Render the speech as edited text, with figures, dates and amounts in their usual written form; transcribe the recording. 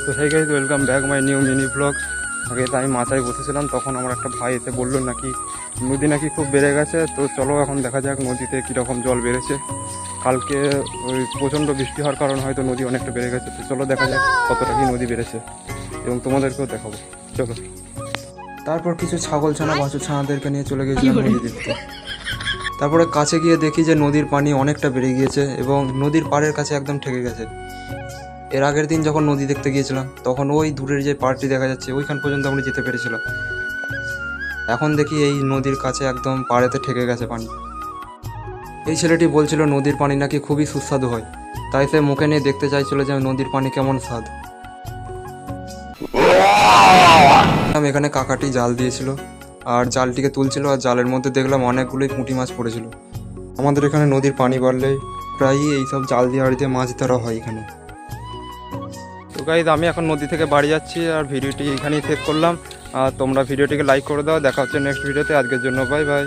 তো সেই guys welcome back my new mini blog. আগে তো আমি মাথায় বসেছিলাম, তখন আমার একটা ভাই এসে বললো নাকি নদী নাকি খুব বেড়ে গেছে। তো চলো এখন দেখা যাক নদীতে কীরকম জল বেড়েছে। কালকে ওই প্রচণ্ড বৃষ্টি হওয়ার কারণে হয়তো নদী অনেকটা বেড়ে গেছে। তো চলো দেখা যাক কতটা কি নদী বেড়েছে এবং তোমাদেরকেও দেখাবো। চলো। তারপর কিছু ছাগল ছানা বাছুর ছানাদেরকে নিয়ে চলে গিয়েছিলাম নদী দেখতে। তারপরে কাছে গিয়ে দেখি যে নদীর পানি অনেকটা বেড়ে গিয়েছে এবং নদীর পাড়ের কাছে একদম ঠেকে গেছে। এর আগের দিন যখন নদী দেখতে গিয়েছিলাম তখন ওই দূরের যে পাড়টি দেখা যাচ্ছে ওইখান পর্যন্ত আমরা যেতে পেরেছিলাম। এখন দেখি এই নদীর কাছে একদম পাড়েতে ঠেকে গেছে পানি। এই ছেলেটি বলছিল নদীর পানি নাকি খুবই সুস্বাদু হয়, তাই সে মুখে নিয়ে দেখতে চাইছিল যে নদীর পানি কেমন স্বাদ। এখানে কাকাটি জাল দিয়েছিল আর জালটিকে তুলছিল, আর জালের মধ্যে দেখলাম অনেকগুলোই পুঁটি মাছ পড়েছিল। আমাদের এখানে নদীর পানি বাড়লেই প্রায়ই এইসব জাল দিয়ে আড়িতে মাছ ধরা হয় এখানে। তো গাইজ আমি এখন নদী থেকে বাড়ি যাচ্ছি আর ভিডিওটি এখানেই শেষ করলাম। আর তোমরা ভিডিওটিকে লাইক করে দাও। দেখা হচ্ছে নেক্সট ভিডিওতে। আজকের জন্য বাই বাই।